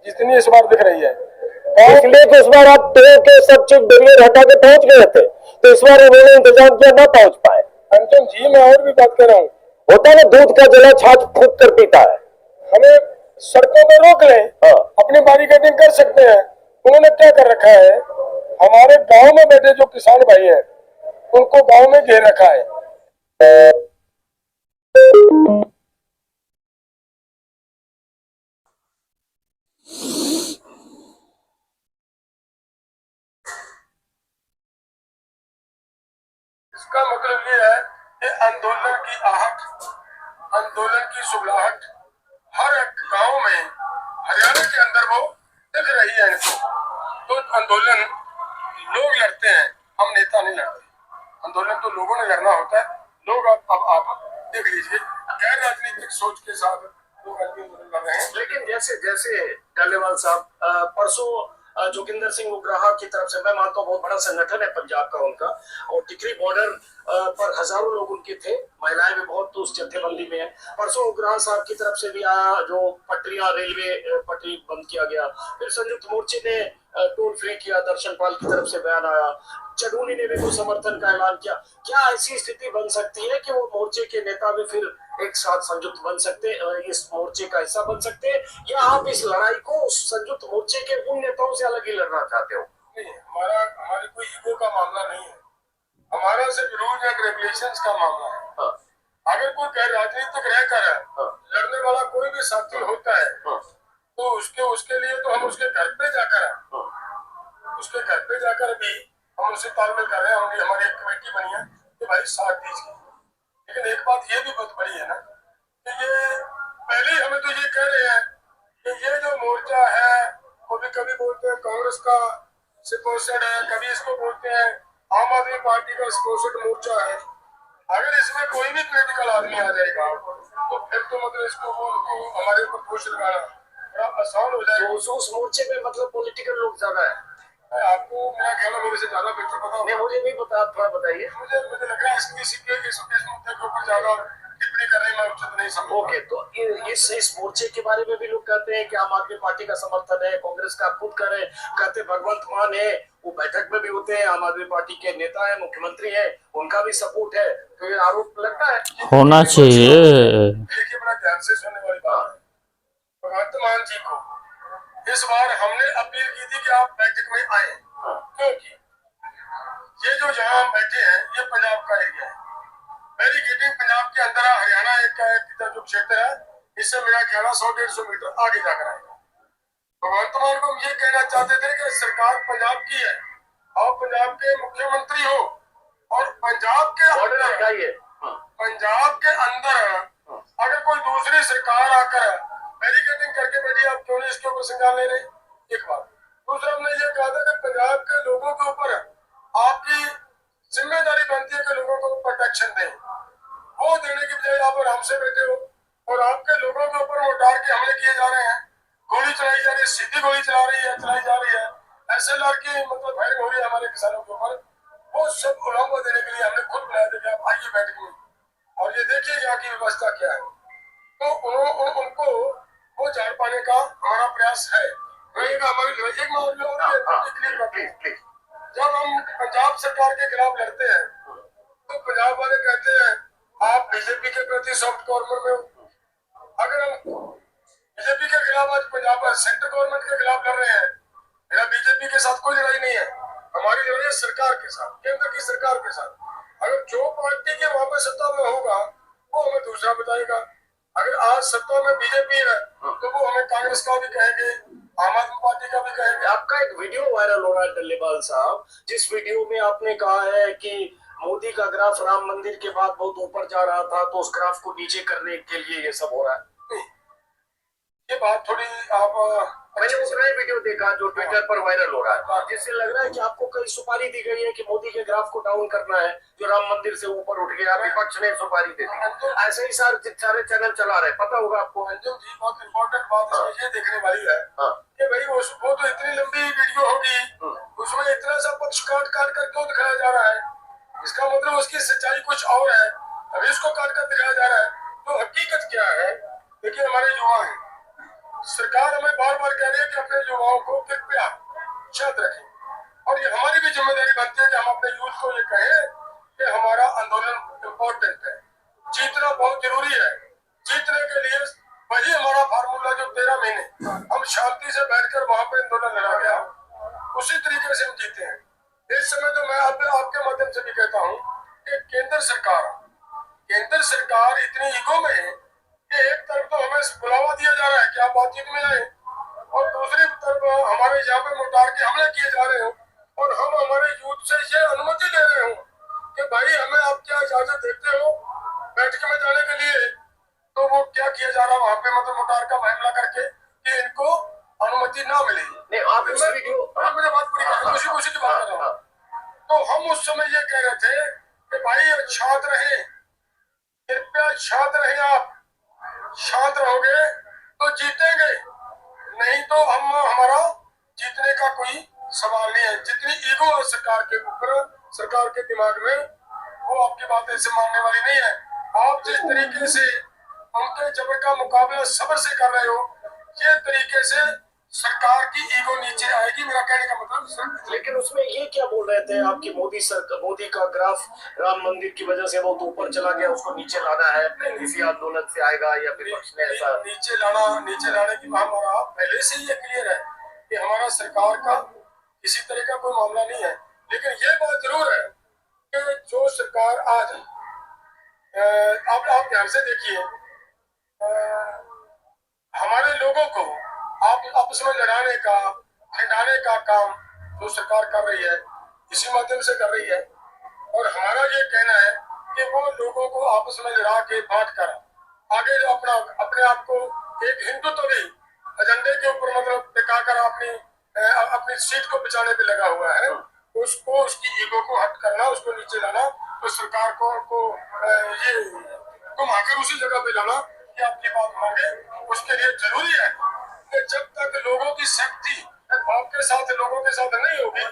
जितनी इस बार दिख रही है, इसलिए कि इस बार आप तो के सब चीज बैरियर हटा के पहुंच गए थे, तो इस बार उन्होंने इंतजाम किया, ना पहुंच पाए। अंजन जी, मैं और भी बात कर रहा हूँ, होता है ना, दूध का जला छाछ फूंक कर पीता है। हमें सड़कों में रोक लें, अपनी बैरिकेडिंग कर सकते हैं। उन्होंने क्या कर रखा है, हमारे गांव में बैठे जो किसान भाई हैं उनको गांव में घेर रखा है। इसका मतलब ये है कि आंदोलन की आहट, आंदोलन की सुगलाहट हर एक गांव में हरियाणा के अंदर वो दिख रही है इनको। तो आंदोलन लोग लड़ते हैं, हम नेता नहीं लड़ते। आंदोलन तो लोगों ने लड़ना होता है। लोग अब आप देख लीजिए गैर राजनीतिक सोच के साथ लोग आंदोलन कर रहे हैं। लेकिन जैसे जैसे डल्लेवाल साहब परसों जोगिंदर सिंह उग्राहा की तरफ से, मैं मानता हूँ बहुत बड़ा संगठन है पंजाब का उनका, और टिकरी बॉर्डर पर हजारों लोग उनके थे, महिलाएं भी बहुत उस जत्थेबंदी में है। परसों उग्राहा साहब की तरफ से भी आया, जो पटरियां रेलवे पटरी बंद किया गया। फिर संयुक्त मोर्चे ने टोल फ्री किया, दर्शन पाल की तरफ से बयान आया, चडूनी ने भी कुछ समर्थन का ऐलान किया। क्या ऐसी स्थिति बन सकती है कि वो मोर्चे के नेता भी फिर एक साथ संयुक्त बन सकते, इस मोर्चे का हिस्सा बन सकते हैं, या आप इस लड़ाई को उस संयुक्त मोर्चे के उन नेताओं से अलग ही लड़ना चाहते हो? नहीं, हमारी कोई ईगो का मामला नहीं है, हमारा सिर्फ रूल एंड रेगुलेशंस का मामला है। हाँ। अगर कोई गैर राजनीतिक रहकर लड़ने वाला कोई भी साथी होता है तो उसके लिए तो हम उसके घर पे जाकर भी हम उससे तालमेल कर रहे हैं। हमारी एक कमेटी बनी है कि भाई साथ दीजिए। लेकिन एक बात ये भी बहुत बड़ी है ना कि ये पहले ही हमें तो ये कह रहे हैं कि ये जो मोर्चा है कभी कभी बोलते हैं कांग्रेस का स्पॉन्सर्ड है, कभी इसको बोलते हैं आम आदमी पार्टी का स्पॉन्सर्ड मोर्चा है। अगर इसमें कोई भी पॉलिटिकल आदमी आ जाएगा तो फिर तो मतलब इसको हमारे ऊपर दोष लगाना बड़ा आसान हो जाएगा। तो उस मोर्चे में मतलब पॉलिटिकल लोग ज्यादा है? आपको मेरा ख्याल है मेरे से ज्यादा बेहतर पता नहीं, मुझे नहीं पता, आप थोड़ा बताइए। मुझे लग रहा है इस मुद्दे के ऊपर ज्यादा टिप्पणी करने में उचित नहीं समझ। ओके, तो इस मोर्चे के बारे में भी लोग कहते हैं कि आम आदमी पार्टी का समर्थन है, कांग्रेस का खुद करे, कहते भगवंत मान है, वो बैठक में भी होते हैं, आम आदमी पार्टी के नेता है, मुख्यमंत्री है, उनका भी सपोर्ट है। तो ये आरोप लगता है होना चाहिए। देखिए बड़ा ध्यान से सुनने वाली बात है, भगवंत मान जी को इस बार हमने अपील की थी कि आप बैठक में आए, क्योंकि ये जो जहां हम बैठे हैं ये पंजाब का एरिया है। बैरिकेडिंग पंजाब के अंदर है, हरियाणा एक जो क्षेत्र है इससे मेरा ख्याल 100-150 मीटर आगे जाकर आएगा। भगवंत मान को हम ये कहना चाहते थे कि सरकार पंजाब की है और पंजाब के मुख्यमंत्री हो और पंजाब के अंदर अगर कोई दूसरी सरकार आकर बैरिकेडिंग करके बैठी, आप क्यों नहीं इसके ऊपर संज्ञान ले रहे? एक बात। दूसरा हमने ये कहा था कि पंजाब के लोगों के ऊपर आपकी जिम्मेदारी बनती है कि लोगों को प्रोटेक्शन दें। वो देने की बजाय आप आराम से बैठे हो और आपके लोगों के ऊपर मोटार के हमले किए जा रहे हैं, गोली चलाई जा रही है, सीधी गोली चलाई जा रही है, SLR की मतलब फायरिंग हो रही है हमारे किसानों के ऊपर। वो सब उलांबा देने के लिए हमने खुद बुलाया था कि आप आइए बैठक में और ये देखिए यहाँ की व्यवस्था क्या है। तो उनको वो जान पाने का हमारा प्रयास है। जब हम पंजाब सरकार के खिलाफ लड़ते हैं तो पंजाब वाले कहते हैं आप बीजेपी के प्रति सॉफ्ट कॉर्नर में हो। अगर हम बीजेपी के खिलाफ आज पंजाब सेंट्रल गवर्नमेंट के खिलाफ लड़ रहे हैं, मेरा बीजेपी के साथ कोई लड़ाई नहीं है, हमारी लड़ाई है सरकार के साथ, केंद्र की सरकार के साथ। अगर जो पार्टी के वहां पर सत्ता में होगा वो हमें दूसरा बताएगा। अगर आज सत्ता में बीजेपी है तो वो हमें कांग्रेस का भी कहेंगे, आम आदमी पार्टी का भी कहेंगे। आपका एक वीडियो वायरल हो रहा है डल्लेवाल साहब, जिस वीडियो में आपने कहा है कि मोदी का ग्राफ राम मंदिर के बाद बहुत ऊपर जा रहा था, तो उस ग्राफ को नीचे करने के लिए ये सब हो रहा है। ये बात थोड़ी आप मैंने उस नए वीडियो देखा जो ट्विटर पर वायरल हो रहा है, जिससे लग रहा है कि आपको कई सुपारी दी गई है कि मोदी के ग्राफ को डाउन करना है जो राम मंदिर से ऊपर उठ गया, विपक्ष ने सुपारी दे दी। ऐसे ही सारे चैनल चला रहे, पता होगा आपको। अंजुम जी बहुत इम्पोर्टेंट बात ये देखने वाली है कि भाई वो तो इतनी लंबी वीडियो होगी, उसमें इतना सा पक्ष काट कर क्यों दिखाया जा रहा है? इसका मतलब उसकी सच्चाई कुछ और है, अभी इसको काट कर दिखाया जा रहा है। तो हकीकत क्या है? देखिए हमारे युवा हैं, सरकार हमें बार बार कह रही है कि अपने युवाओं को कृपया शांत रखें, और ये हमारी भी जिम्मेदारी बनती है कि हम अपने यूथ को ये कहें कि हमारा आंदोलन इम्पोर्टेंट है, जीतना बहुत जरूरी है। जीतने के लिए वही हमारा फार्मूला जो 13 महीने हम शांति से बैठकर वहां पर आंदोलन लड़ा गया, उसी तरीके से हम जीते हैं। इस समय तो मैं आपके माध्यम से भी कहता हूँ कि केंद्र सरकार इतनी ईगो में है कि एक तरफ तो हमें बुलावा दिया जा रहा है कि आप बातचीत में आए, और दूसरी तरफ हमारे यहाँ पे मोटार के हमले किए जा रहे हो और हम हमारे यूथ से ये अनुमति ले रहे हो कि भाई हमें आप क्या इजाजत देते हो बैठक में जाने के लिए, तो वो क्या किया जा रहा है वहां पे, मतलब मोटार का मामला करके कि इनको अनुमति ना मिले। नहीं आप इस वीडियो मेरे बात पूरी करें, खुशी की बात कर रहा हूँ। तो हम उस समय ये कह रहे थे कि भाई शांत रहे, कृपया शांत रहे, आप शांत रहोगे तो जीतेंगे, नहीं तो हम हमारा जीतने का कोई सवाल नहीं है। जितनी ईगो है सरकार के ऊपर, सरकार के दिमाग में, वो आपकी बातें से मानने वाली नहीं है। आप जिस तरीके से उनके जबर का मुकाबला सब्र से कर रहे हो, ये तरीके से सरकार की ईगो नीचे आएगी, मेरा कहने का मतलब सर। लेकिन उसमें ये क्या बोल रहे थे आपकी मोदी का ग्राफ राम मंदिर की वजह से बहुत ऊपर चला गया, उसको नीचे लाना है, इसी आंदोलन से आएगा या फिर पक्ष ने ऐसा नीचे लाने की हमारा पहले से ही ये क्लियर है कि हमारा सरकार का किसी तरह का कोई मामला नहीं है। लेकिन ये बात जरूर है कि जो सरकार आज आप ध्यान से देखिए, हमारे लोगों को आप आपस में लड़ाने का, खिंडाने का काम जो सरकार कर रही है, इसी माध्यम से कर रही है। और हमारा ये कहना है कि वो लोगों को आपस में लड़ा के बांट कर आगे अपने आप को एक हिंदुत्वी एजेंडे के ऊपर मतलब टिकाकर अपनी सीट को बचाने पे लगा हुआ है, उसको उसकी ईगो को हट करना, उसको नीचे लाना, तो सरकार को ये घुमाकर उसी जगह पे लाना कि आपकी बात मांगे। उसके लिए जरूरी है कि जब तक लोगों की शक्ति आपके साथ नहीं होगी,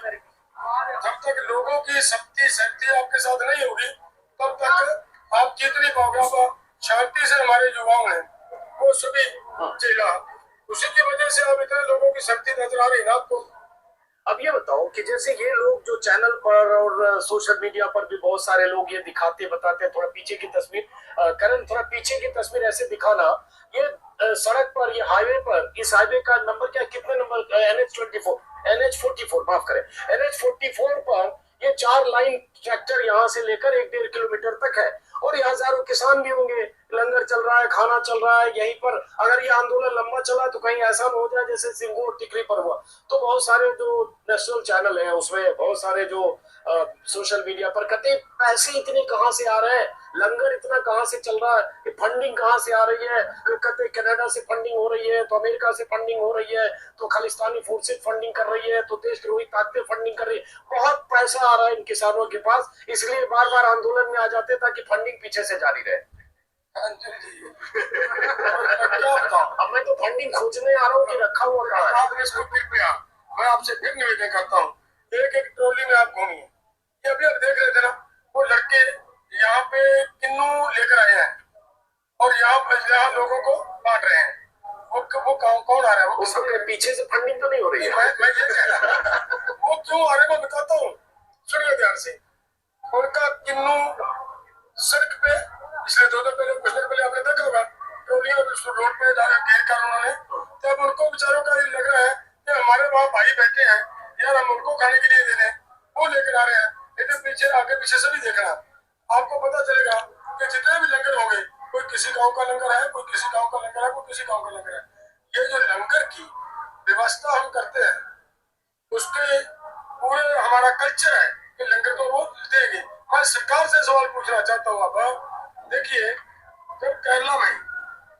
जब तक लोगों की शक्ति आपके साथ नहीं होगी, तब तक आप जीत नहीं पाओगे। आप शांति से हमारे युवाओं ने वो सभी झेला, उसी की वजह से अब इतने लोगों की शक्ति नजर आ रही है ना आपको। अब ये बताओ कि जैसे ये लोग जो चैनल पर और सोशल मीडिया पर भी बहुत सारे लोग ये दिखाते बताते हैं, थोड़ा पीछे की तस्वीर करण, थोड़ा पीछे की तस्वीर ऐसे दिखाना, ये सड़क पर, ये हाईवे पर, इस हाईवे का नंबर क्या, कितने नंबर, NH44 माफ करें, NH44 पर ये 4 लाइन ट्रैक्टर यहाँ से लेकर 1-1.5 किलोमीटर तक है, और यहाँ हजारों किसान भी होंगे, लंगर चल रहा है, खाना चल रहा है यहीं पर। अगर ये आंदोलन लंबा चला तो कहीं ऐसा न हो जाए जैसे सिंगू और टिकरी पर हुआ। तो बहुत सारे जो नेशनल चैनल हैं उसमें, बहुत सारे जो सोशल मीडिया पर कहते पैसे इतने कहाँ से आ रहे हैं, लंगर इतना कहाँ से चल रहा है, फंडिंग कहाँ से आ रही है, कहते कनाडा से फंडिंग हो रही है, तो अमेरिका से फंडिंग हो रही है, तो खालिस्तानी फोर्सेज फंडिंग कर रही है, तो देशद्रोही ताकतें फंडिंग कर रही है, बहुत पैसा आ रहा है इन किसानों के पास, इसलिए बार बार आंदोलन में आ जाते ताकि फंडिंग पीछे से जारी रहे। अब मैं तो फंडिंग खोजने आ रहा हूँ कि रखा हुआ कहाँ है। इसको मैं आपसे फिर निवेदन करता हूँ, एक ट्रॉली में आप घूमिए, ये अभी आप देख रहे थे ना, वो लड़के यहाँ पे किन्नू लेकर आए हैं और यहाँ लोगों को बांट रहे हैं। वो कौन आ रहा है, वो उसके पीछे से फंडिंग तो नहीं हो रही है। मैं ये कह रहा हूँ वो क्यों आ रहे हैं मैं बताता हूँ, सुनिए ध्यान से। उनका किन्नू सड़क पे पिछले 2 दिन पहले, कुछ दिन पहले आपने देखा होगा, ट्रॉलियां रोड पे घेर कर उन्होंने, तब उनको बेचारों का ये लग रहा है कि हमारे वहाँ भाई बैठे हैं यार, हम उनको खाने के लिए दे रहे हैं, वो लेकर आ रहे हैं। लेकिन पीछे आगे पीछे से भी देखना, आपको पता चलेगा कि जितने भी लंगर होंगे, कोई किसी गांव का लंगर है, कोई किसी गांव का लंगर है, कोई किसी गांव का लंगर है। ये जो लंगर की व्यवस्था हम करते हैं, उसके पूरे हमारा कल्चर है कि लंगर को वो देंगे। मैं सरकार से सवाल पूछना चाहता हूँ, आप देखिए, जब केरला में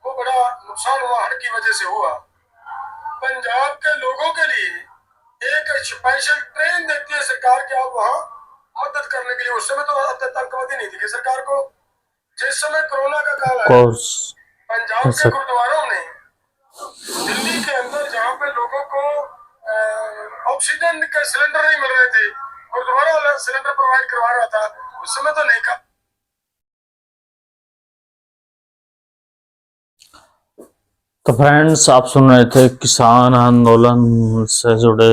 वो बड़ा नुकसान हुआ, हड़ की वजह से हुआ, पंजाब के लोगों के लिए एक स्पेशल ट्रेन देती है सरकार कि आप वहाँ मदद करने के लिए। उस समय तो आतंकवादी नहीं दिखे सरकार को। जिस समय कोरोना का काल आया, पंजाब के गुरुद्वारों ने दिल्ली के अंदर जहाँ पे लोगों को ऑक्सीजन के सिलेंडर नहीं मिल रहे थे, गुरुद्वारा सिलेंडर प्रोवाइड करवा रहा था, उस समय तो नहीं का। तो फ्रेंड्स, आप सुन रहे थे किसान आंदोलन से जुड़े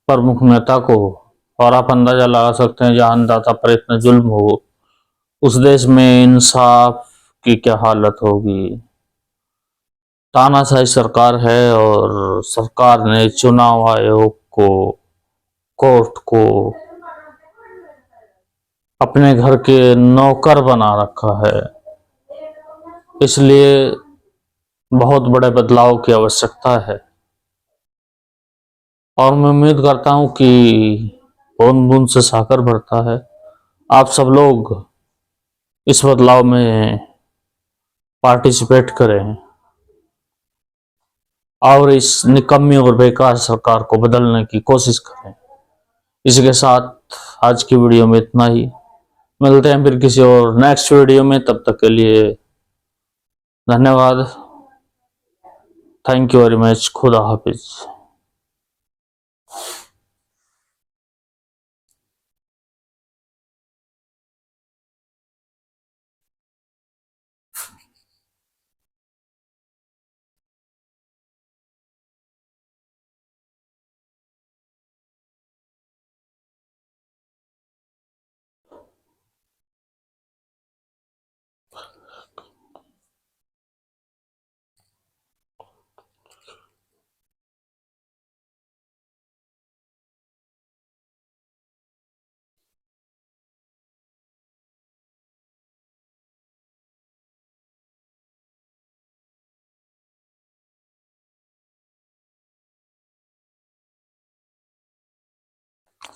प्रमुख नेता को, और आप अंदाजा लगा सकते हैं जहां अन्नदाता पर इतना जुल्म हो, उस देश में इंसाफ की क्या हालत होगी। तानाशाही सरकार है और सरकार ने चुनाव आयोग को, कोर्ट को अपने घर के नौकर बना रखा है। इसलिए बहुत बड़े बदलाव की आवश्यकता है, और मैं उम्मीद करता हूं कि बूंद बूंद से सागर भरता है। आप सब लोग इस बदलाव में पार्टिसिपेट करें और इस निकम्मी और बेकार सरकार को बदलने की कोशिश करें। इसी के साथ आज की वीडियो में इतना ही। मिलते हैं फिर किसी और नेक्स्ट वीडियो में, तब तक के लिए धन्यवाद। Thank you very much. खुदा हाफिज।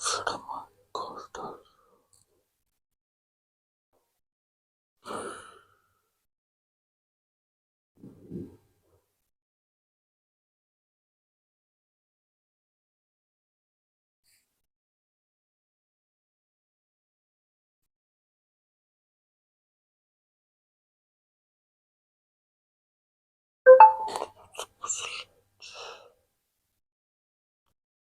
Freedom,